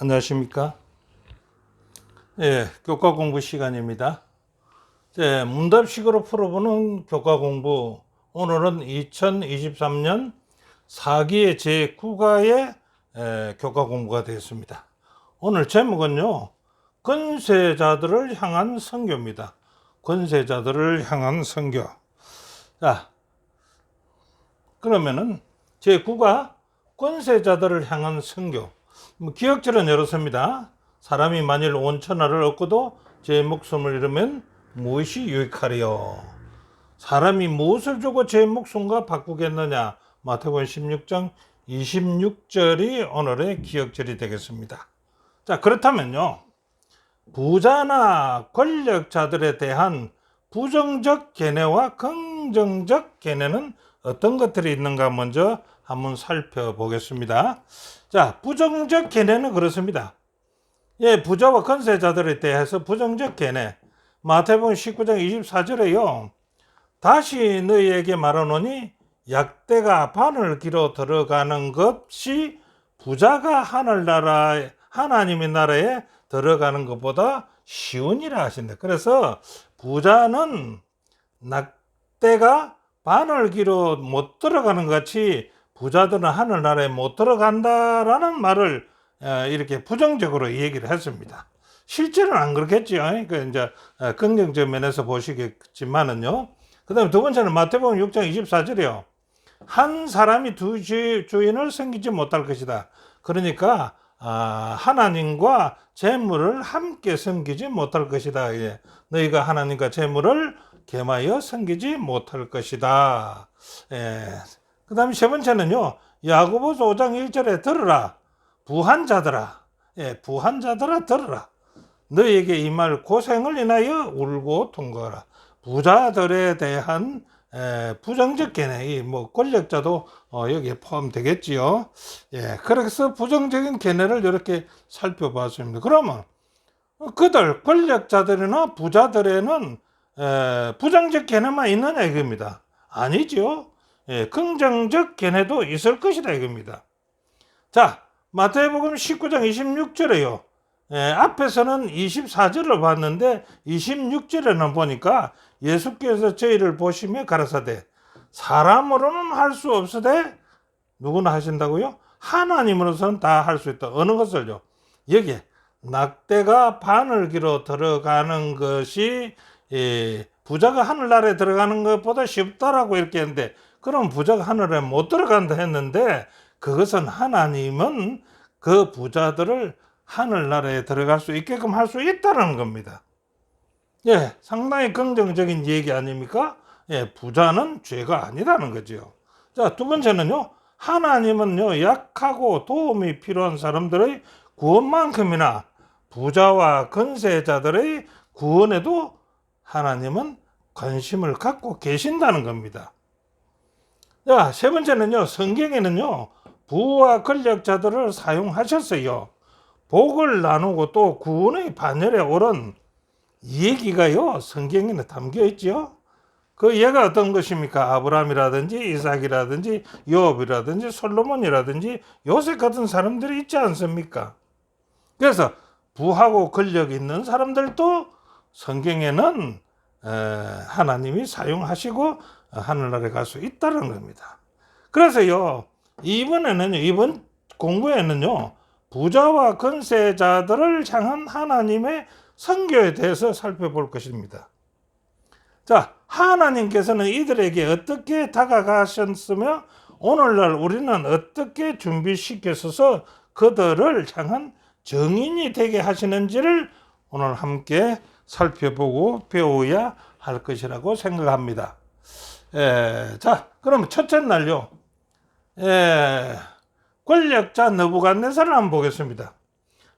안녕하십니까? 교과 공부 시간입니다. 문답식으로 풀어보는 교과 공부. 오늘은 2023년 4기의 제9과의 교과 공부가 되겠습니다. 오늘 제목은요, 권세자들을 향한 선교입니다. 권세자들을 향한 선교. 자, 그러면은 제9과 권세자들을 향한 선교. 기억절은 이렇습니다. 사람이 만일 온 천하를 얻고도 제 목숨을 잃으면 무엇이 유익하리요? 사람이 무엇을 주고 제 목숨과 바꾸겠느냐? 마태복음 16장 26절이 오늘의 기억절이 되겠습니다. 자, 그렇다면요, 부자나 권력자들에 대한 부정적 견해와 긍정적 견해는 어떤 것들이 있는가 먼저 한번 살펴보겠습니다. 자, 부정적 견해는 그렇습니다. 부자와 권세자들에 대해서 부정적 견해. 마태복음 19장 24절에요. 다시 너희에게 말하노니 약대가 바늘기로 들어가는 것이 부자가 하나님의 나라에 들어가는 것보다 쉬우니라 하신다. 그래서 부자는 낙대가 바늘기로 못 들어가는 것 같이 부자들은 하늘나라에 못 들어간다라는 말을 이렇게 부정적으로 얘기를 했습니다. 실제로는 안 그렇겠죠. 그러니까 이제 긍정적 면에서 보시겠지만은요. 그 다음에 두 번째는 마태복음 6장 24절이요. 한 사람이 두 주인을 섬기지 못할 것이다. 그러니까 하나님과 재물을 함께 섬기지 못할 것이다. 너희가 하나님과 재물을 겸하여 섬기지 못할 것이다. 그 다음에 세 번째는요. 야고보서 5장 1절에 들으라. 부한자들아. 부한자들아 들으라. 너희에게 이 말 고생을 인하여 울고 통과하라. 부자들에 대한 부정적 견해, 권력자도 여기에 포함되겠지요. 그래서 부정적인 견해를 이렇게 살펴봤습니다. 그러면 그들 권력자들이나 부자들에는 부정적 견해만 있느냐 이겁니다. 아니죠. 긍정적 견해도 있을 것이다 이겁니다. 자, 마태복음 19장 26절에요. 앞에서는 24절을 봤는데 26절에는 보니까 예수께서 저희를 보시며 가라사대 사람으로는 할 수 없으되 누구나 하신다고요? 하나님으로서는 다 할 수 있다. 어느 것을요? 여기에 낙대가 바늘기로 들어가는 것이 부자가 하늘나라에 들어가는 것보다 쉽다라고 이렇게 했는데 그럼 부자가 하늘에 못 들어간다 했는데 그것은 하나님은 그 부자들을 하늘나라에 들어갈 수 있게끔 할 수 있다는 겁니다. 상당히 긍정적인 얘기 아닙니까? 부자는 죄가 아니라는 거죠. 자, 두 번째는요. 하나님은요, 약하고 도움이 필요한 사람들의 구원만큼이나 부자와 권세자들의 구원에도 하나님은 관심을 갖고 계신다는 겁니다. 자, 세 번째는요. 성경에는요. 부와 권력자들을 사용하셨어요. 복을 나누고 또 구원의 반열에 오른 얘기가요. 성경에는 담겨 있죠. 그 얘가 어떤 것입니까? 아브라함이라든지 이삭이라든지 요업이라든지 솔로몬이라든지 요셉 같은 사람들이 있지 않습니까? 그래서 부하고 권력 있는 사람들도 성경에는 하나님이 사용하시고 하늘나라에 갈 수 있다는 겁니다. 그래서요, 이번 공부에는요, 부자와 권세자들을 향한 하나님의 선교에 대해서 살펴볼 것입니다. 자, 하나님께서는 이들에게 어떻게 다가가셨으며 오늘날 우리는 어떻게 준비시켜서 그들을 향한 정인이 되게 하시는지를 오늘 함께 살펴보고 배워야 할 것이라고 생각합니다. 자, 그럼 첫째 날요. 권력자 느부갓네살을 한번 보겠습니다.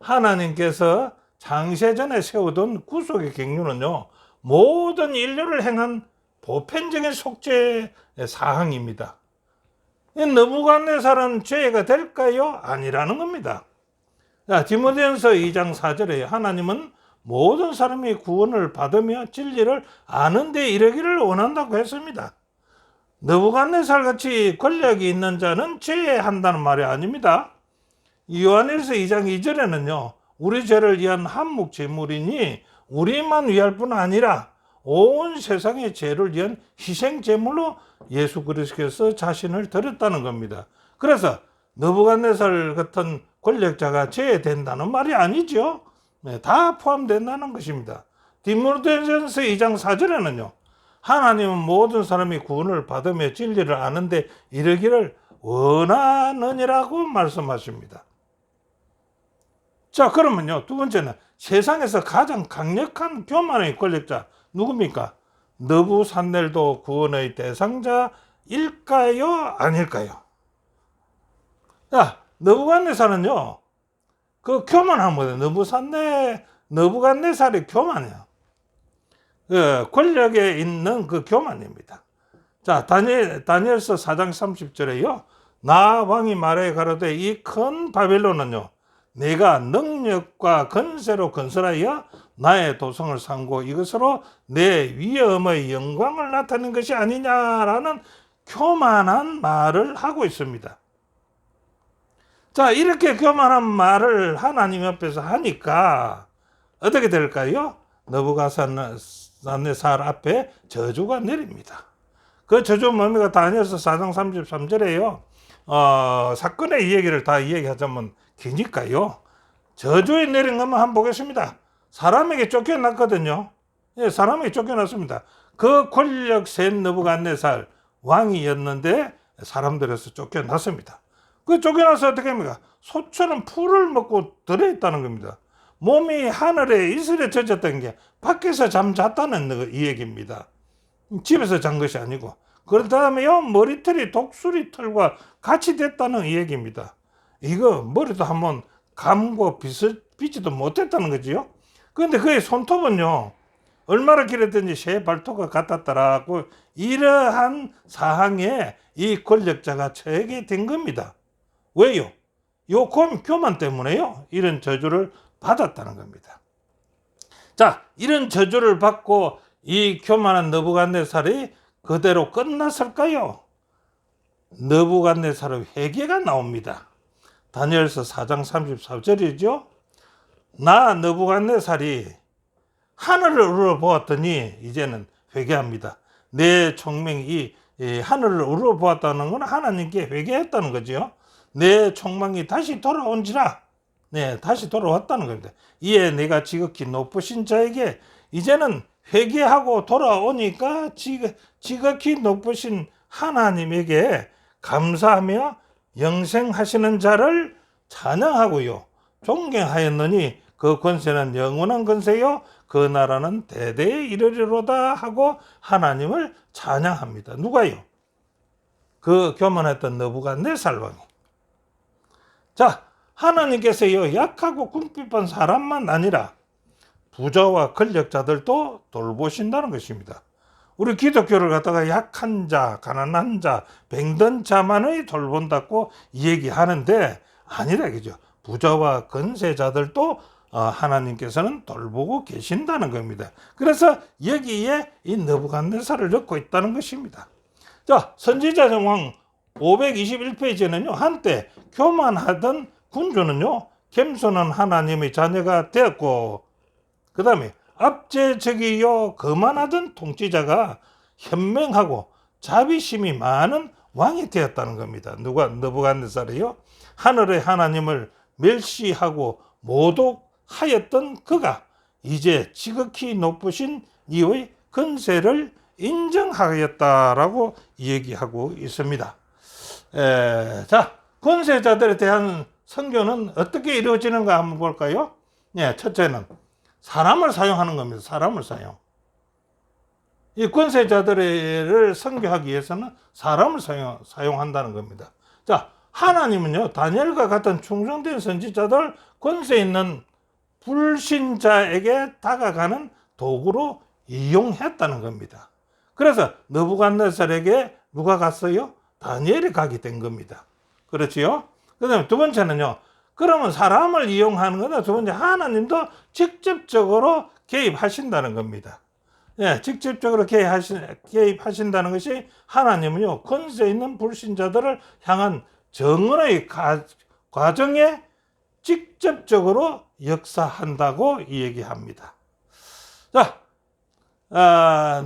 하나님께서 창세전에 세우던 구속의 경륜은요. 모든 인류를 향한 보편적인 속죄 사항입니다. 느부갓네살은 죄가 될까요? 아니라는 겁니다. 자, 디모데전서 2장 4절에 하나님은 모든 사람이 구원을 받으며 진리를 아는 데 이르기를 원한다고 했습니다. 느부갓네살 같이 권력이 있는 자는 죄한다는 말이 아닙니다. 요한일서 2장 2절에는요. 우리 죄를 위한 한몫 제물이니 우리만 위할 뿐 아니라 온 세상의 죄를 위한 희생 제물로 예수 그리스도께서 자신을 드렸다는 겁니다. 그래서 느부갓네살 같은 권력자가 제외된다는 말이 아니죠. 네, 다 포함된다는 것입니다. 디모데전서 2장 4절에는요. 하나님은 모든 사람이 구원을 받으며 진리를 아는데 이르기를 원하느니라고 말씀하십니다. 자, 그러면요. 두 번째는 세상에서 가장 강력한 교만의 권력자 누굽니까? 느부갓네살도 구원의 대상자일까요? 아닐까요? 자, 느부갓네살은요. 그 교만한 느부갓네살이 교만이에요. 그 권력에 있는 그 교만입니다. 자, 다니엘서 4장 30절에요. 나 왕이 말해 가로되 이 큰 바벨론은요. 내가 능력과 건세로 건설하여 나의 도성을 삼고 이것으로 내 위엄의 영광을 나타낸 것이 아니냐라는 교만한 말을 하고 있습니다. 자, 이렇게 교만한 말을 하나님 앞에서 하니까 어떻게 될까요? 느부갓네살 앞에 저주가 내립니다. 그 저주 뭡니까? 다니엘서 4장 33절에요. 사건의 이야기를 다 이야기하자면 기니까요. 저주에 내린 것만 한번 보겠습니다. 사람에게 쫓겨났거든요. 예, 사람에게 쫓겨났습니다. 그 권력 센 느부갓네살 왕이었는데 사람들에서 쫓겨났습니다. 그 쫓겨나서 어떻게 합니까? 소처럼 풀을 먹고 들어있다는 겁니다. 몸이 하늘에 이슬에 젖었던 게 밖에서 잠잤다는 이 얘기입니다. 집에서 잔 것이 아니고. 그 다음에요, 머리털이 독수리 털과 같이 됐다는 이 얘기입니다. 이거 머리도 한번 감고 빗지도 못했다는 거지요. 그런데 그의 손톱은요, 얼마나 길었든지 새 발톱과 같았더라고. 이러한 사항에 이 권력자가 처하게 된 겁니다. 왜요? 요 교만 때문에요. 이런 저주를 받았다는 겁니다. 자, 이런 저주를 받고 이 교만한 느부갓네살이 그대로 끝났을까요? 느부갓네살의 회개가 나옵니다. 다니엘서 4장 34절이죠. 나 느부갓네살이 하늘을 우러보았더니 이제는 회개합니다. 내 총명이 하늘을 우러보았다는 건 하나님께 회개했다는 거죠. 내 총망이 다시 돌아온지라. 네, 다시 돌아왔다는 겁니다. 이에 내가 지극히 높으신 자에게 이제는 회개하고 돌아오니까 지극히 높으신 하나님에게 감사하며 영생하시는 자를 찬양하고요. 존경하였느니 그 권세는 영원한 권세요. 그 나라는 대대에 이르리로다 하고 하나님을 찬양합니다. 누가요? 그 교만했던 느부갓네살 왕이. 자, 하나님께서요, 약하고 궁핍한 사람만 아니라 부자와 권력자들도 돌보신다는 것입니다. 우리 기독교를 갖다가 약한 자, 가난한 자, 병든 자만을 돌본다고 얘기하는데 아니라 그죠. 부자와 권세자들도 하나님께서는 돌보고 계신다는 겁니다. 그래서 여기에 이 느부갓네살을 넣고 있다는 것입니다. 자, 선지자 정황 521페이지에는요, 한때 교만하던 군주는요, 겸손한 하나님의 자녀가 되었고, 그 다음에 압제적이요 거만하던 통치자가 현명하고 자비심이 많은 왕이 되었다는 겁니다. 느부갓네살이요, 하늘의 하나님을 멸시하고 모독하였던 그가 이제 지극히 높으신 이의 권세를 인정하였다라고 얘기하고 있습니다. 자, 권세자들에 대한 선교는 어떻게 이루어지는가 한번 볼까요? 네, 첫째는 사람을 사용하는 겁니다. 사람을 사용. 이 권세자들을 선교하기 위해서는 사람을 사용한다는 겁니다. 자, 하나님은요, 다니엘과 같은 충성된 선지자들, 권세 있는 불신자에게 다가가는 도구로 이용했다는 겁니다. 그래서 느부갓네살에게 누가 갔어요? 다니엘이 가게 된 겁니다. 그렇지요? 그 다음에 두 번째는요, 그러면 사람을 이용하는 거는 두 번째, 하나님도 직접적으로 개입하신다는 겁니다. 예, 직접적으로 개입하신다는 것이 하나님은요, 권세 있는 불신자들을 향한 정언의 과정에 직접적으로 역사한다고 얘기합니다. 자,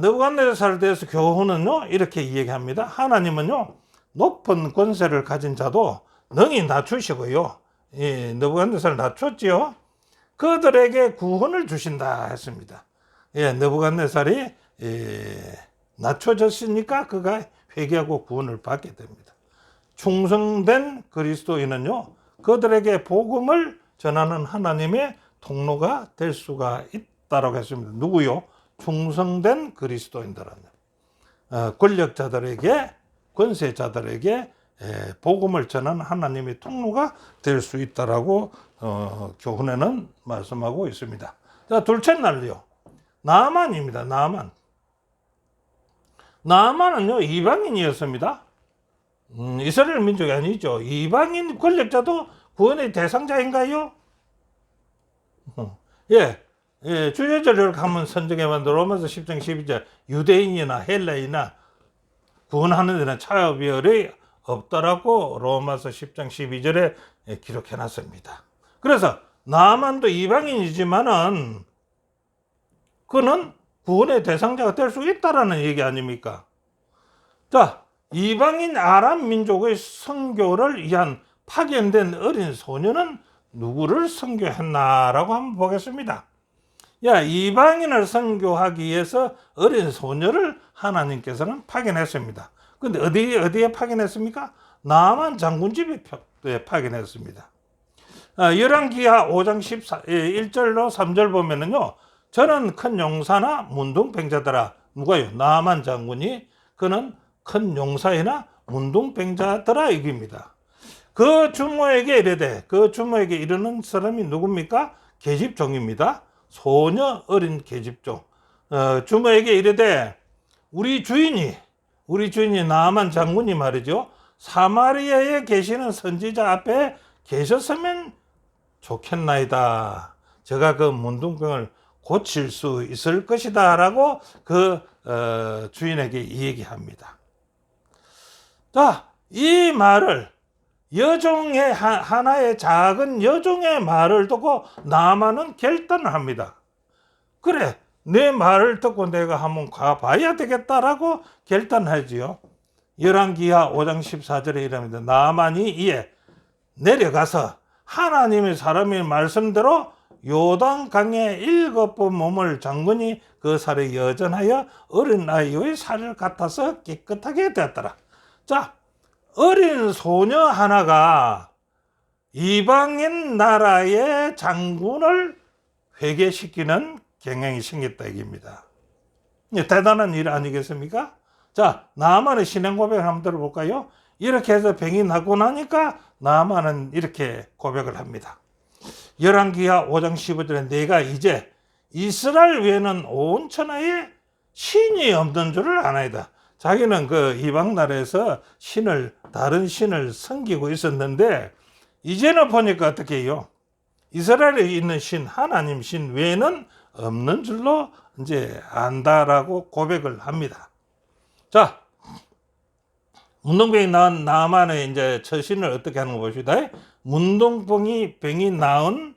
느부갓네살에 대해서 교훈은요 이렇게 이야기합니다. 하나님은요 높은 권세를 가진 자도 능히 낮추시고요, 느부갓네살을 낮췄지요. 그들에게 구원을 주신다 했습니다. 느부갓네살이 낮춰졌으니까 그가 회개하고 구원을 받게 됩니다. 충성된 그리스도인은요 그들에게 복음을 전하는 하나님의 통로가 될 수가 있다고 했습니다. 누구요? 충성된 그리스도인들은 권력자들에게, 권세자들에게 복음을 전하는 하나님의 통로가 될 수 있다라고 교훈에는 말씀하고 있습니다. 자, 둘째 날요, 나만입니다. 나만은요 이방인이었습니다. 이스라엘 민족이 아니죠. 이방인 권력자도 구원의 대상자인가요? 주제절을 가면 선정해 만든 로마서 10장 12절 유대인이나 헬라인이나 구원하는 데는 차별이 없다라고 로마서 10장 12절에 기록해 놨습니다. 그래서 나만도 이방인이지만은 그는 구원의 대상자가 될 수 있다라는 얘기 아닙니까? 자, 이방인 아람 민족의 선교를 위한 파견된 어린 소녀는 누구를 선교했나라고 한번 보겠습니다. 이방인을 선교하기 위해서 어린 소녀를 하나님께서는 파견했습니다. 근데 어디에 파견했습니까? 나만 장군 집에 파견했습니다. 열왕기하 5장 1절로 3절 보면은요, 저는 큰 용사나 문둥병자더라. 누가요? 나만 장군이 그는 큰 용사이나 문둥병자더라 이깁니다. 그 주모에게 이르는 사람이 누굽니까? 계집종입니다. 소녀 어린 계집종. 주모에게 이르되 우리 주인이 나만 장군이 말이죠, 사마리아에 계시는 선지자 앞에 계셨으면 좋겠나이다. 제가 그 문둥병을 고칠 수 있을 것이다 라고 그 주인에게 얘기합니다. 자, 이 말을 여종의 하나의 작은 여종의 말을 듣고 나만은 결단을 합니다. 그래, 내 말을 듣고 내가 한번 가봐야 되겠다라고 결단하지요. 열왕기하 5장 14절에 이랍니다. 나만이 이에 내려가서 하나님의 사람의 말씀대로 요단강에 7번 몸을 장군이 그 살에 여전하여 어린아이의 살을 갖다서 깨끗하게 되었더라. 자, 어린 소녀 하나가 이방인 나라의 장군을 회개시키는 경향이 생겼다 얘기입니다. 대단한 일 아니겠습니까? 자, 나만의 신앙 고백을 한번 들어볼까요? 이렇게 해서 병이 나고 나니까 나만은 이렇게 고백을 합니다. 열왕기하 5장 15절에 내가 이제 이스라엘 외에는 온 천하에 신이 없는 줄을 아나이다. 자기는 그 이방 나라에서 다른 신을 섬기고 있었는데 이제는 보니까 어떻게 해요? 이스라엘에 있는 신, 하나님 신 외에는 없는 줄로 이제 안다라고 고백을 합니다. 자, 문둥병이 낳은 나만의 이제 처신을 어떻게 하는 거 보시다. 문둥병이 낳은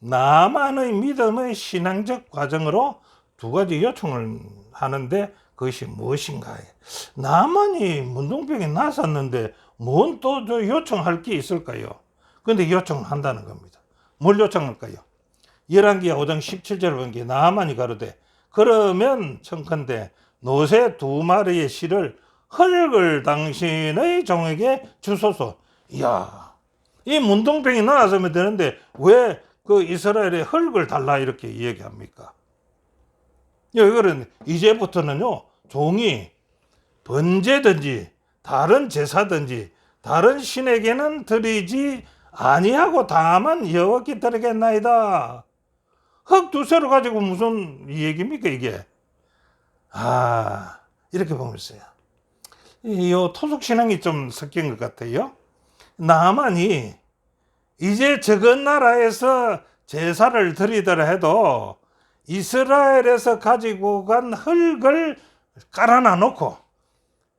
나만의 믿음의 신앙적 과정으로 두 가지 요청을 하는데 그것이 무엇인가? 나만이 문둥병이 났었는데 뭔 또 요청할 게 있을까요? 그런데 요청을 한다는 겁니다. 뭘 요청할까요? 열왕기하 5장 17절을 본 게 나만이 가로되 그러면 청컨대 노새 2마리의 실을 흙을 당신의 종에게 주소서. 이야, 이 문둥병이 나왔으면 되는데 왜 그 이스라엘에 흙을 달라 이렇게 얘기합니까? 이거는 이제부터는요, 종이 번제든지 다른 제사든지 다른 신에게는 드리지 아니하고 다만 여호와께 드리겠나이다. 흙 두세로 가지고 무슨 얘기입니까 이게? 이렇게 보면서요, 이 토속신앙이 좀 섞인 것 같아요. 나만이 이제 적은 나라에서 제사를 드리더라 해도 이스라엘에서 가지고 간 흙을 깔아놔 놓고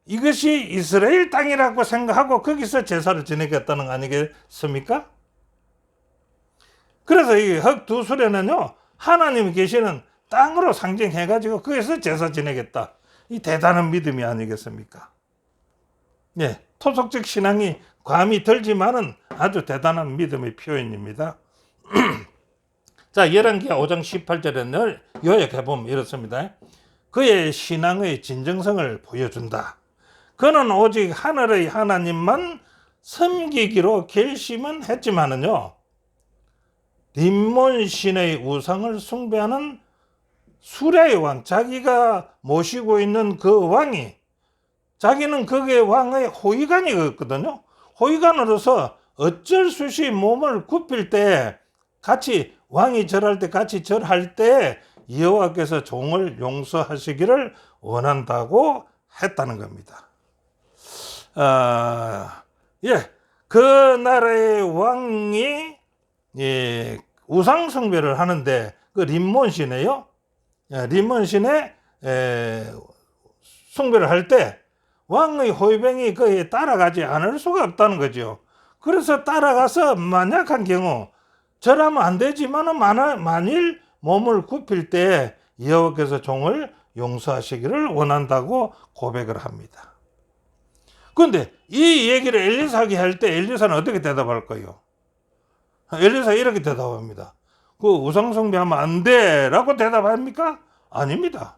이것이 이스라엘 땅이라고 생각하고 거기서 제사를 지내겠다는 거 아니겠습니까? 그래서 이 흙 두 수레는요, 하나님이 계시는 땅으로 상징해가지고 거기서 제사 지내겠다. 이 대단한 믿음이 아니겠습니까? 예, 토속적 신앙이 감이 들지만은 아주 대단한 믿음의 표현입니다. 자, 열왕기하 5장 18절에는 요약해보면 이렇습니다. 그의 신앙의 진정성을 보여준다. 그는 오직 하늘의 하나님만 섬기기로 결심은 했지만은요, 림몬 신의 우상을 숭배하는 수레의 왕, 자기가 모시고 있는 그 왕이, 자기는 그게 왕의 호위관이었거든요. 호위관으로서 어쩔 수 없이 몸을 굽힐 때, 같이 왕이 절할 때 같이 절할 때 여호와께서 종을 용서하시기를 원한다고 했다는 겁니다. 그 나라의 왕이 우상 숭배를 하는데 그 림몬신에요. 림몬신에 숭배를 할 때 왕의 호위병이 거기에 따라가지 않을 수가 없다는 거죠. 그래서 따라가서 만약한 경우 절하면 안 되지만 만일 몸을 굽힐 때 여호와께서 종을 용서하시기를 원한다고 고백을 합니다. 그런데 이 얘기를 엘리사에게 할 때 엘리사는 어떻게 대답할까요? 엘리사 이렇게 대답합니다. 그 우상 숭배하면 안 돼 라고 대답합니까? 아닙니다.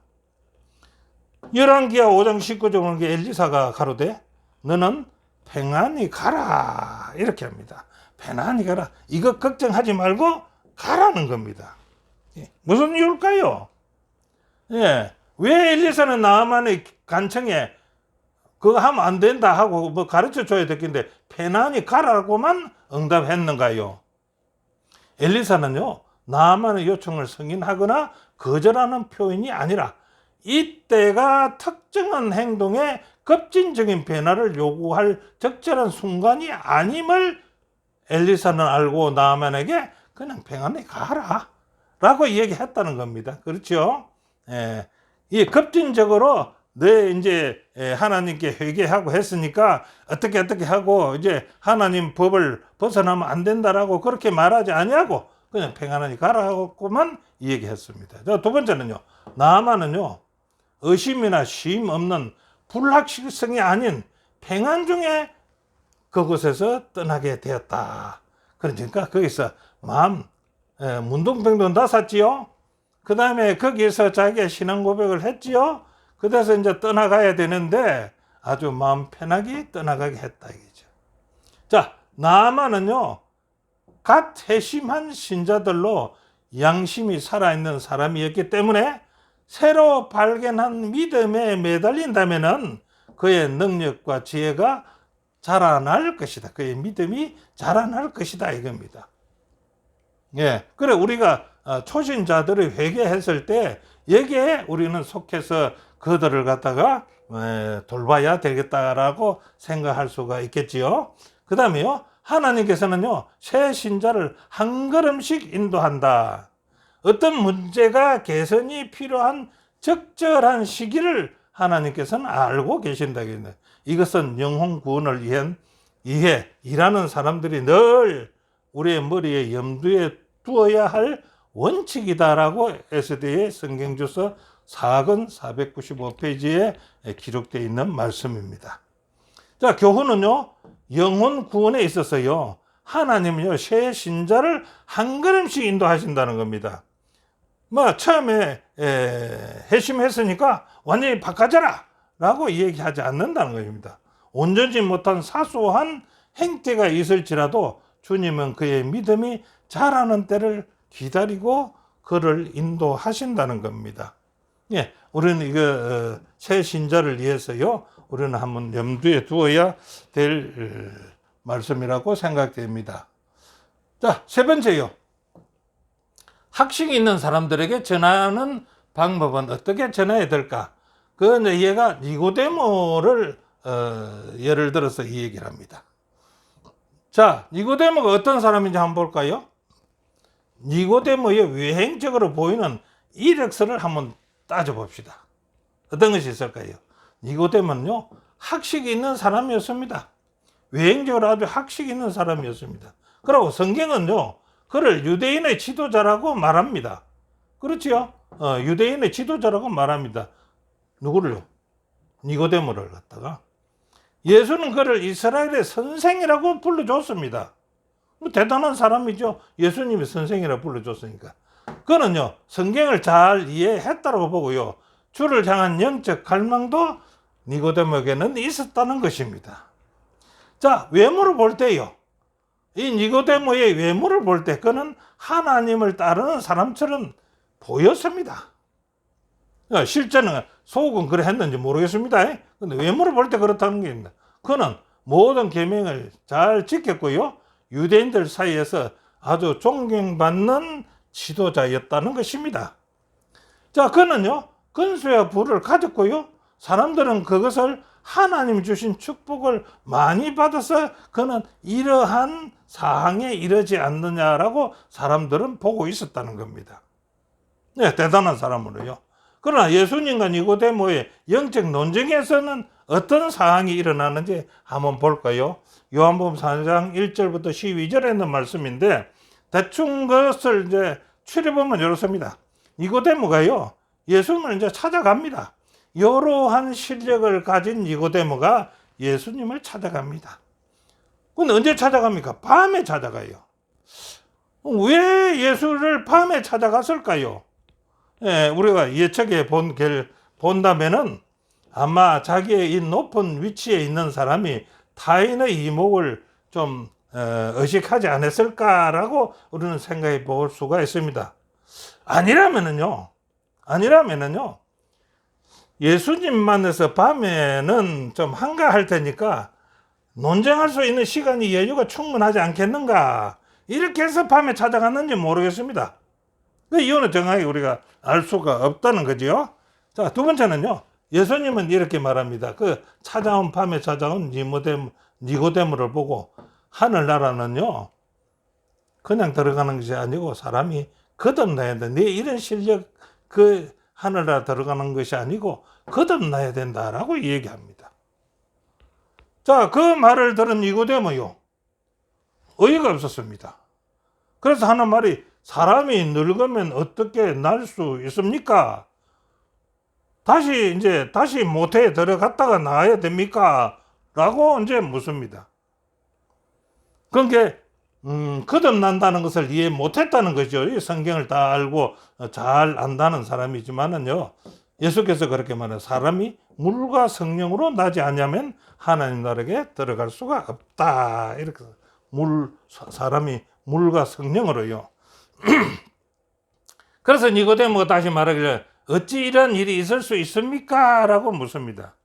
열왕기하 5장 19절 보는 게 엘리사가 가로되 너는 평안히 가라 이렇게 합니다. 편안히 가라. 이거 걱정하지 말고 가라는 겁니다. 무슨 이유일까요? 왜 엘리사는 나아만의 간청에 그거 하면 안 된다 하고 뭐 가르쳐 줘야 됐겠는데 편안히 가라고만 응답했는가요? 엘리사는요, 나아만의 요청을 승인하거나 거절하는 표현이 아니라 이때가 특정한 행동에 급진적인 변화를 요구할 적절한 순간이 아님을 엘리사는 알고 나아만에게 그냥 평안히 가라 라고 얘기했다는 겁니다. 그렇죠? 이 급진적으로 이제 하나님께 회개하고 했으니까 어떻게 하고 이제 하나님 법을 벗어나면 안 된다라고 그렇게 말하지 아니하고 그냥 평안히 가라고만 얘기했습니다. 자, 두 번째는요, 나아만은요, 의심이나 쉼 없는 불확실성이 아닌 평안 중에 그곳에서 떠나게 되었다. 그러니까 거기서 문둥병도 났었지요. 그 다음에 거기에서 자기의 신앙 고백을 했지요. 그래서 이제 떠나가야 되는데 아주 마음 편하게 떠나가게 했다 이거죠. 자, 나아만은요, 갓 회심한 신자들로 양심이 살아있는 사람이었기 때문에 새로 발견한 믿음에 매달린다면은 그의 능력과 지혜가 자라날 것이다. 그의 믿음이 자라날 것이다 이겁니다. 그래 우리가 초신자들을 회개했을 때 여기에 우리는 속해서 그들을 갖다가 돌봐야 되겠다라고 생각할 수가 있겠지요. 그 다음에요, 하나님께서는요, 새 신자를 한 걸음씩 인도한다. 어떤 문제가 개선이 필요한 적절한 시기를 하나님께서는 알고 계신다. 이것은 영혼 구원을 위해 일하는 사람들이 늘 우리의 머리에 염두에 두어야 할 원칙이다라고 SD의 성경주서 4권 495페이지에 기록되어 있는 말씀입니다. 자, 교훈은요, 영혼 구원에 있어서요, 하나님은요, 새 신자를 한 걸음씩 인도하신다는 겁니다. 처음에 회심했으니까 완전히 바꿔져라 라고 얘기하지 않는다는 것입니다. 온전치 못한 사소한 행태가 있을지라도 주님은 그의 믿음이 자라는 때를 기다리고 그를 인도하신다는 겁니다. 우리는 이거 새 신자를 위해서요, 우리는 한번 염두에 두어야 될 말씀이라고 생각됩니다. 자, 세 번째요. 학식이 있는 사람들에게 전하는 방법은 어떻게 전해야 될까? 얘가 니고데모를 예를 들어서 이 얘기를 합니다. 자, 니고데모가 어떤 사람인지 한번 볼까요? 니고데모의 외행적으로 보이는 이력서를 한번 따져봅시다. 어떤 것이 있을까요? 니고데모는요, 학식이 있는 사람이었습니다. 외행적으로 아주 학식이 있는 사람이었습니다. 그리고 성경은요, 그를 유대인의 지도자라고 말합니다. 그렇지요? 유대인의 지도자라고 말합니다. 누구를요? 니고데모를 갖다가. 예수는 그를 이스라엘의 선생이라고 불러줬습니다. 대단한 사람이죠. 예수님이 선생이라고 불러줬으니까. 그는요, 성경을 잘 이해했다고 보고요, 주를 향한 영적 갈망도 니고데모에게는 있었다는 것입니다. 자, 외모를 볼 때요, 이 니고데모의 외모를 볼 때 그는 하나님을 따르는 사람처럼 보였습니다. 실제는 속은 그래 했는지 모르겠습니다. 근데 외모를 볼 때 그렇다는 겁니다. 그는 모든 계명을 잘 지켰고요, 유대인들 사이에서 아주 존경받는 지도자였다는 것입니다. 자, 그는요, 근수와 부를 가졌고요, 사람들은 그것을 하나님 주신 축복을 많이 받아서 그는 이러한 사항에 이르지 않느냐라고 사람들은 보고 있었다는 겁니다. 네, 대단한 사람으로요. 그러나 예수님과 니고데모의 영적 논쟁에서는 어떤 상황이 일어나는지 한번 볼까요? 요한복음 4장 1절부터 12절에 있는 말씀인데, 대충 그것을 이제 추려보면 이렇습니다. 니고데모가요, 예수님을 이제 찾아갑니다. 여러한 실력을 가진 니고데모가 예수님을 찾아갑니다. 근데 언제 찾아갑니까? 밤에 찾아가요. 왜 예수를 밤에 찾아갔을까요? 우리가 예측해 본다면은 아마 자기의 이 높은 위치에 있는 사람이 타인의 이목을 좀 의식하지 않았을까라고 우리는 생각해 볼 수가 있습니다. 아니라면은요, 예수님만에서 밤에는 좀 한가할 테니까 논쟁할 수 있는 시간이 여유가 충분하지 않겠는가, 이렇게 해서 밤에 찾아갔는지 모르겠습니다. 그 이유는 정확히 우리가 알 수가 없다는 거지요. 자, 두 번째는요, 예수님은 이렇게 말합니다. 그 밤에 찾아온 니고데모를 보고, 하늘나라는요, 그냥 들어가는 것이 아니고 사람이 거듭나야 돼. 네 이런 실력, 그 하늘나라 들어가는 것이 아니고 거듭나야 된다라고 얘기합니다. 자, 그 말을 들은 니고데모요, 어이가 없었습니다. 그래서 하는 말이, 사람이 늙으면 어떻게 날 수 있습니까? 다시 모태에 들어갔다가 나와야 됩니까? 라고 이제 묻습니다. 그러니까 거듭난다는 것을 이해 못했다는 거죠. 이 성경을 다 알고 잘 안다는 사람이지만은요, 예수께서 그렇게 말해요. 사람이 물과 성령으로 나지 않으면 하나님 나라에 들어갈 수가 없다. 이렇게 사람이 물과 성령으로요. 그래서 니고데모가 다시 말하기를, 어찌 이런 일이 있을 수 있습니까? 라고 묻습니다.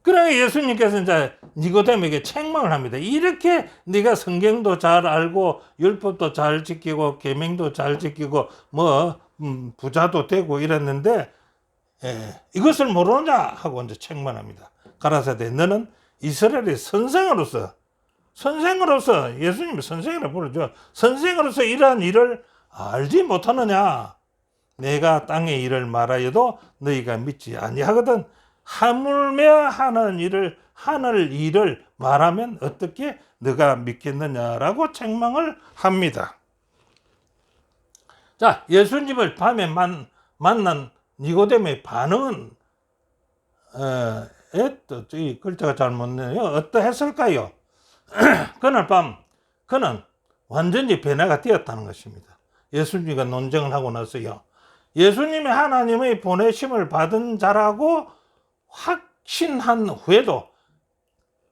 그러니까 예수님께서 이제 니고데모에게 책망을 합니다. 이렇게 네가 성경도 잘 알고 율법도 잘 지키고 계명도 잘 지키고 부자도 되고 이랬는데 이것을 모르느냐 하고 이제 책망합니다. 가라사대, 너는 이스라엘의 선생으로서 예수님이 선생이라고 부르죠. 선생으로서 이러한 일을 알지 못하느냐? 내가 땅의 일을 말하여도 너희가 믿지 아니하거든. 하물며 하늘 일을 말하면 어떻게 너가 믿겠느냐라고 책망을 합니다. 자, 예수님을 밤에 만난 니고데모의 반응은 이 글자가 잘못네요. 어떠했을까요? 그날 밤 그는 완전히 변화가 되었다는 것입니다. 예수님과 논쟁을 하고 나서요, 예수님이 하나님의 보내심을 받은 자라고 확신한 후에도,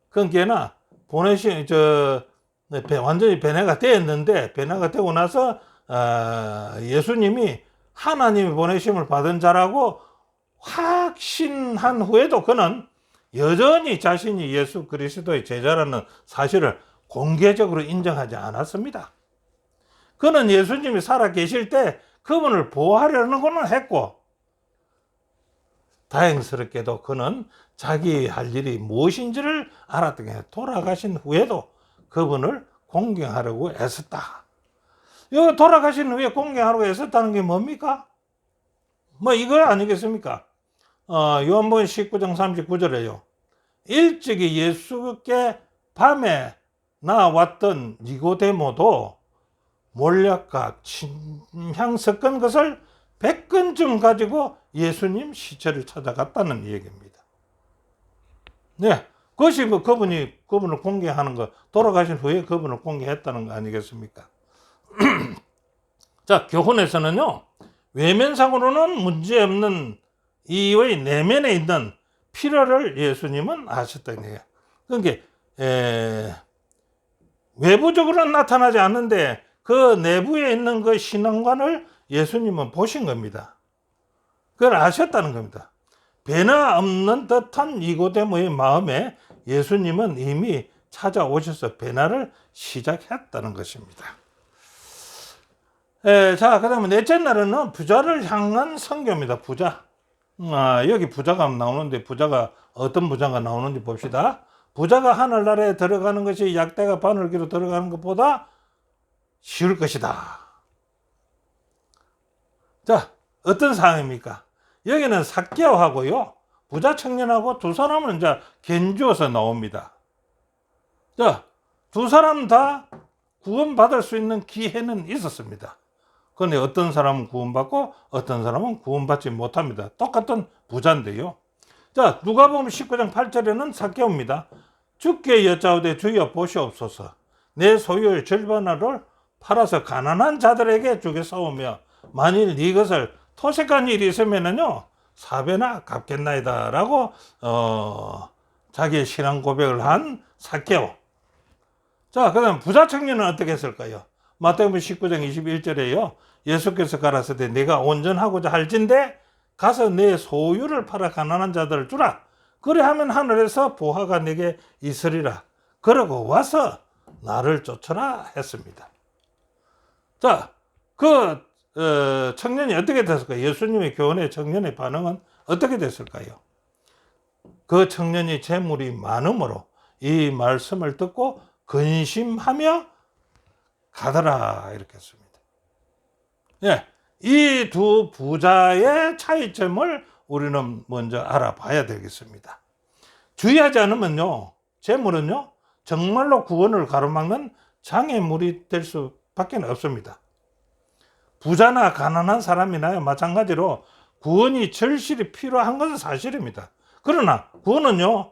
그러니까 완전히 변화가 되었는데, 변화가 되고 나서 예수님이 하나님의 보내심을 받은 자라고 확신한 후에도 그는 여전히 자신이 예수 그리스도의 제자라는 사실을 공개적으로 인정하지 않았습니다. 그는 예수님이 살아 계실 때 그분을 보호하려는 것은 했고, 다행스럽게도 그는 자기 할 일이 무엇인지를 알았던 게, 돌아가신 후에도 그분을 공경하려고 애썼다. 이 돌아가신 후에 공경하려고 애썼다는 게 뭡니까? 이거 아니겠습니까? 요한복음 19장 39절에요. 일찍이 예수께 밤에 나왔던 니고데모도 몰약과 침향 섞은 것을 100건쯤 가지고 예수님 시체를 찾아갔다는 얘기입니다. 네, 그것이 뭐 그분을 공개하는 거, 돌아가신 후에 그분을 공개했다는 거 아니겠습니까? 자, 교훈에서는요, 외면상으로는 문제없는 이의 내면에 있는 필요를 예수님은 아셨다는 얘기예요. 그러니까 외부적으로는 나타나지 않는데 그 내부에 있는 그 신앙관을 예수님은 보신 겁니다. 그걸 아셨다는 겁니다. 배나 없는 듯한 니고데모의 마음에 예수님은 이미 찾아오셔서 변화를 시작했다는 것입니다. 자, 그 다음에 넷째 날은 부자를 향한 선교입니다. 부자. 여기 부자가 나오는데 부자가 어떤 부자가 나오는지 봅시다. 부자가 하늘나라에 들어가는 것이 약대가 바늘기로 들어가는 것보다 쉬울 것이다. 자, 어떤 상황입니까? 여기는 삭개오하고요, 부자 청년하고 두 사람은 이제 견주어서 나옵니다. 자, 두 사람 다 구원받을 수 있는 기회는 있었습니다. 그런데 어떤 사람은 구원받고 어떤 사람은 구원받지 못합니다. 똑같은 부자인데요. 자, 누가복음 19장 8절에는 삭개오입니다. 주께 여짜오되 주여 보시옵소서. 내 소유의 절반을 팔아서 가난한 자들에게 주겠사오며 만일 네 것을 토색한 일이 있으면은요 4배나 갚겠나이다 라고 자기의 신앙 고백을 한 삭개오. 자, 그 다음 부자 청년은 어떻게 했을까요? 마태복음 19장 21절에요 예수께서 가라사대 내가 온전하고자 할진대 가서 내 소유를 팔아 가난한 자들을 주라. 그래하면 하늘에서 보화가 내게 있으리라. 그러고 와서 나를 쫓아라 했습니다. 자, 그 청년이 어떻게 됐을까요? 예수님의 교훈에 청년의 반응은 어떻게 됐을까요? 그 청년이 재물이 많음으로 이 말씀을 듣고 근심하며 가더라 이렇게 했습니다. 예, 이 두 부자의 차이점을 우리는 먼저 알아봐야 되겠습니다. 주의하지 않으면요, 재물은요 정말로 구원을 가로막는 장애물이 될 수밖에 없습니다. 부자나 가난한 사람이나 마찬가지로 구원이 절실히 필요한 것은 사실입니다. 그러나 구원은요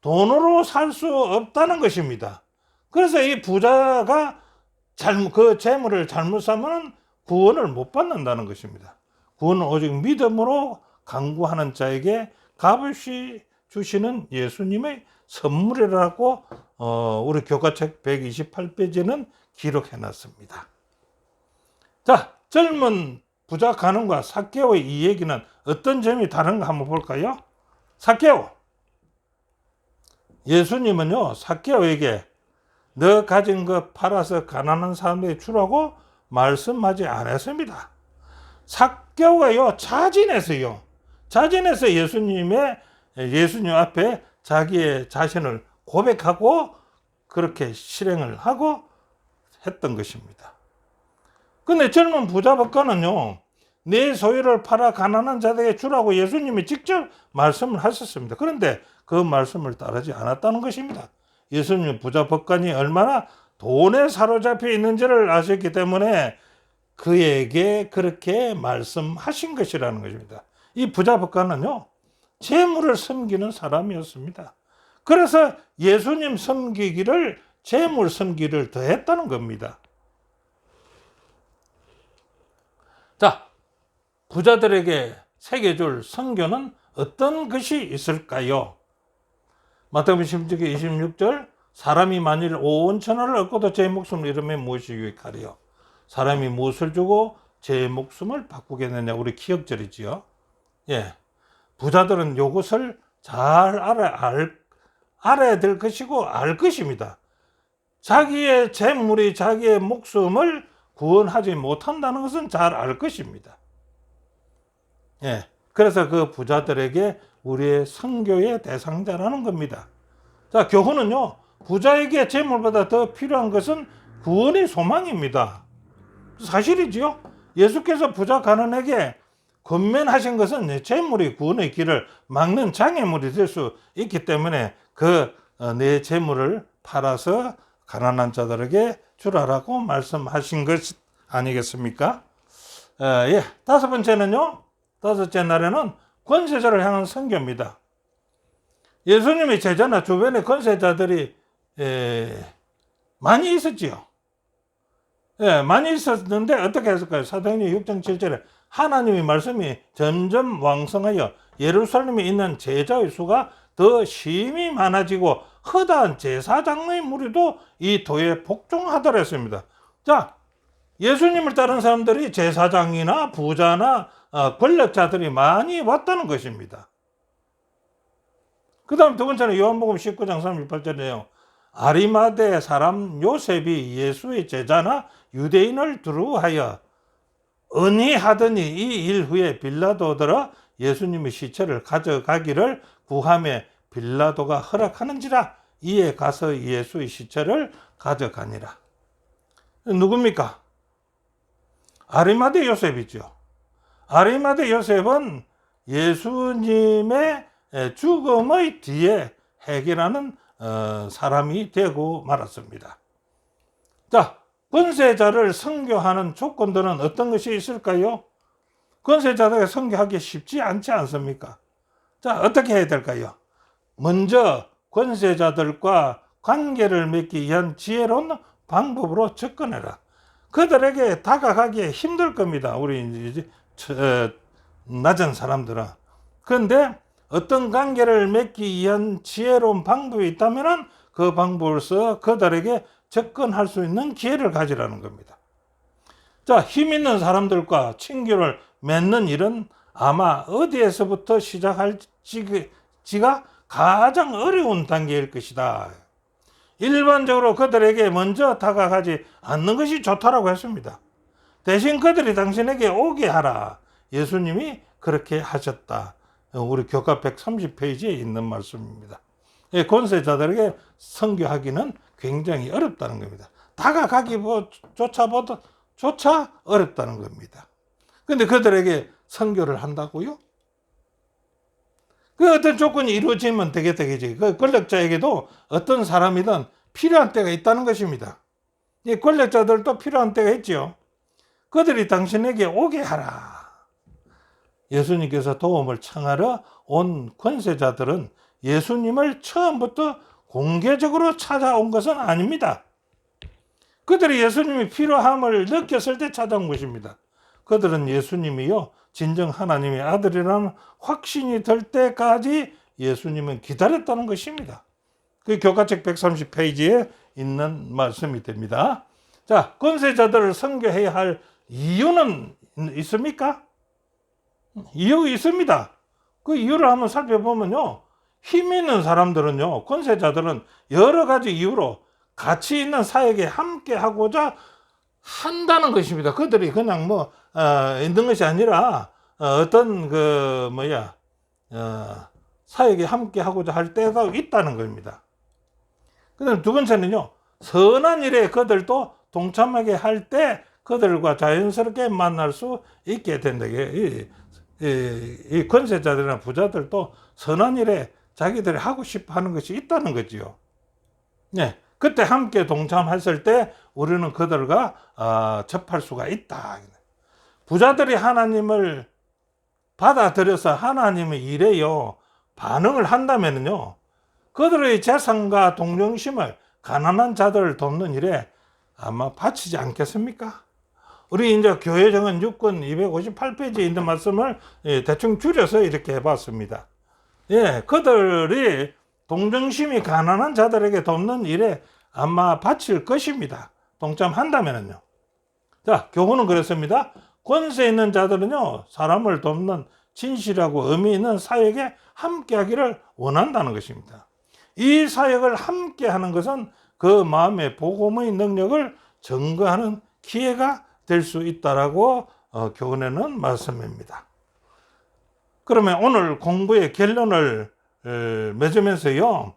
돈으로 살 수 없다는 것입니다. 그래서 이 부자가 그 재물을 잘못 사면 구원을 못 받는다는 것입니다. 구원은 오직 믿음으로 간구하는 자에게 값없이 주시는 예수님의 선물이라고 우리 교과책 128페이지는 기록해 놨습니다. 자, 젊은 부자 가늠과 삭개오의 이 얘기는 어떤 점이 다른가 한번 볼까요? 삭개오, 예수님은요 삭개오에게 너 가진 것 팔아서 가난한 사람에게 주라고 말씀하지 않았습니다. 삭개오가요 자진해서 예수님 앞에 자기의 자신을 고백하고 그렇게 실행을 하고 했던 것입니다. 근데 젊은 부자 법관은요 내 소유를 팔아 가난한 자들에게 주라고 예수님이 직접 말씀을 하셨습니다. 그런데 그 말씀을 따르지 않았다는 것입니다. 예수님 부자 법관이 얼마나 돈에 사로잡혀 있는지를 아셨기 때문에 그에게 그렇게 말씀하신 것이라는 것입니다. 이 부자 법관은요 재물을 섬기는 사람이었습니다. 그래서 예수님 섬기기를 재물 섬기기를 더했다는 겁니다. 자, 부자들에게 새겨줄 선교는 어떤 것이 있을까요? 마태복음 26절 사람이 만일 5원 천하를 얻고도 제 목숨을 잃으면 무엇이 유익하리요? 사람이 무엇을 주고 제 목숨을 바꾸겠느냐? 우리 기억절이지요. 예, 부자들은 이것을 잘 알아야 될 것이고 알 것입니다. 자기의 재물이 자기의 목숨을 구원하지 못한다는 것은 잘 알 것입니다. 예, 그래서 그 부자들에게 우리의 선교의 대상자라는 겁니다. 자, 교훈은요 부자에게 재물보다 더 필요한 것은 구원의 소망입니다. 사실이지요. 예수께서 부자 가난에게 권면하신 것은 재물이 구원의 길을 막는 장애물이 될 수 있기 때문에 내 재물을 팔아서 가난한 자들에게 주라라고 말씀하신 것 아니겠습니까? 예. 다섯 번째는요. 다섯째 날에는 권세자를 향한 선교입니다. 예수님의 제자나 주변에 권세자들이 많이 있었지요. 예, 많이 있었는데 어떻게 했을까요? 사도행전 6장 7절에 하나님의 말씀이 점점 왕성하여 예루살렘에 있는 제자의 수가 더 심히 많아지고 허다한 제사장의 무리도 이 도에 복종하더라 했습니다. 자, 예수님을 따른 사람들이 제사장이나 부자나 권력자들이 많이 왔다는 것입니다. 그 다음 두 번째는 요한복음 19장 38절이에요. 아리마대 사람 요셉이 예수의 제자나 유대인을 두루하여 은희하더니 이 일 후에 빌라도더러 예수님의 시체를 가져가기를 구하며 빌라도가 허락하는지라 이에 가서 예수의 시체를 가져가니라. 누굽니까? 아리마대 요셉이죠. 아리마대 요셉은 예수님의 죽음의 뒤에 해결하는 사람이 되고 말았습니다. 자, 권세자를 선교하는 조건들은 어떤 것이 있을까요? 권세자들에게 선교하기 쉽지 않지 않습니까? 자, 어떻게 해야 될까요? 먼저 권세자들과 관계를 맺기 위한 지혜로운 방법으로 접근해라. 그들에게 다가가기 힘들 겁니다. 우리 이제 낮은 사람들은. 그런데 어떤 관계를 맺기 위한 지혜로운 방법이 있다면 그 방법을 써 그들에게 접근할 수 있는 기회를 가지라는 겁니다. 자, 힘 있는 사람들과 친교를 맺는 일은 아마 어디에서부터 시작할지가 가장 어려운 단계일 것이다. 일반적으로 그들에게 먼저 다가가지 않는 것이 좋다라고 했습니다. 대신 그들이 당신에게 오게 하라. 예수님이 그렇게 하셨다. 우리 교과 130페이지에 있는 말씀입니다. 권세자들에게 선교하기는 굉장히 어렵다는 겁니다. 다가가기조차 어렵다는 겁니다. 그런데 그들에게 선교를 한다고요? 그 어떤 조건이 이루어지면 되겠지. 그 권력자에게도 어떤 사람이든 필요한 때가 있다는 것입니다. 이 권력자들도 필요한 때가 있죠. 그들이 당신에게 오게 하라. 예수님께서 도움을 청하러 온 권세자들은 예수님을 처음부터 공개적으로 찾아온 것은 아닙니다. 그들이 예수님이 필요함을 느꼈을 때 찾아온 것입니다. 그들은 예수님이요 진정 하나님의 아들이라는 확신이 들 때까지 예수님은 기다렸다는 것입니다. 그 교과책 130페이지에 있는 말씀이 됩니다. 자, 권세자들을 선교해야 할 이유는 있습니까? 이유 있습니다. 그 이유를 한번 살펴보면요. 힘 있는 사람들은요, 권세자들은 여러 가지 이유로 가치 있는 사역에 함께 하고자 한다는 것입니다. 그들이 그냥 있는 것이 아니라 어떤 사역에 함께 하고자 할 때가 있다는 겁니다. 그다음 두 번째는요, 선한 일에 그들도 동참하게 할 때 그들과 자연스럽게 만날 수 있게 된다. 이 권세자들이나 부자들도 선한 일에 자기들이 하고 싶어 하는 것이 있다는 거지요. 네. 그때 함께 동참했을 때 우리는 그들과 접할 수가 있다. 부자들이 하나님을 받아들여서 하나님의 일에요 반응을 한다면요, 그들의 재산과 동정심을 가난한 자들을 돕는 일에 아마 바치지 않겠습니까? 우리 이제 교회정은 6권 258페이지에 있는 말씀을 대충 줄여서 이렇게 해봤습니다. 예, 그들이 동정심이 가난한 자들에게 돕는 일에 아마 바칠 것입니다. 동참한다면요. 자, 교훈은 그렇습니다. 권세 있는 자들은요, 사람을 돕는 진실하고 의미 있는 사역에 함께 하기를 원한다는 것입니다. 이 사역을 함께 하는 것은 그 마음의 복음의 능력을 증거하는 기회가 될 수 있다라고 교훈에는 말씀입니다. 그러면 오늘 공부의 결론을 맺으면서요,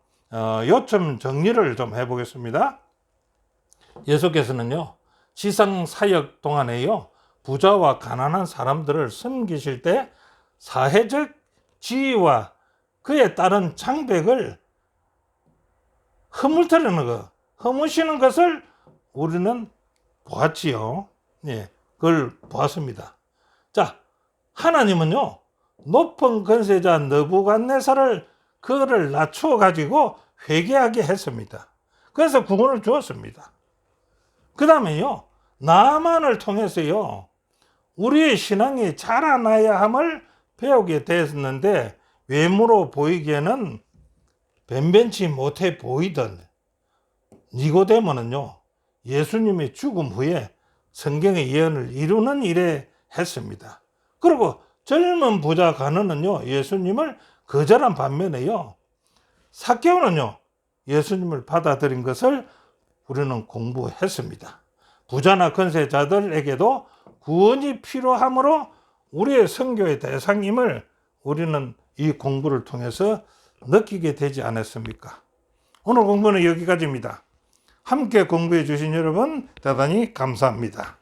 요점 정리를 좀 해보겠습니다. 예수께서는요, 지상 사역 동안에요, 부자와 가난한 사람들을 섬기실 때 사회적 지위와 그에 따른 장벽을 허물시는 것을 우리는 보았지요. 예, 그걸 보았습니다. 자, 하나님은요, 높은 권세자 느부갓네살을 그를 낮추어 가지고 회개하게 했습니다. 그래서 구원을 주었습니다. 그 다음에요, 나만을 통해서요, 우리의 신앙이 자라나야 함을 배우게 됐는데, 외모로 보이기에는 변변치 못해 보이던 니고데모는요, 예수님의 죽음 후에 성경의 예언을 이루는 일에 했습니다. 그리고 젊은 부자 가느는요, 예수님을 거절한 반면에요, 삭개오는요, 예수님을 받아들인 것을 우리는 공부했습니다. 부자나 권세자들에게도 구원이 필요하므로 우리의 선교의 대상임을 우리는 이 공부를 통해서 느끼게 되지 않았습니까? 오늘 공부는 여기까지입니다. 함께 공부해 주신 여러분 대단히 감사합니다.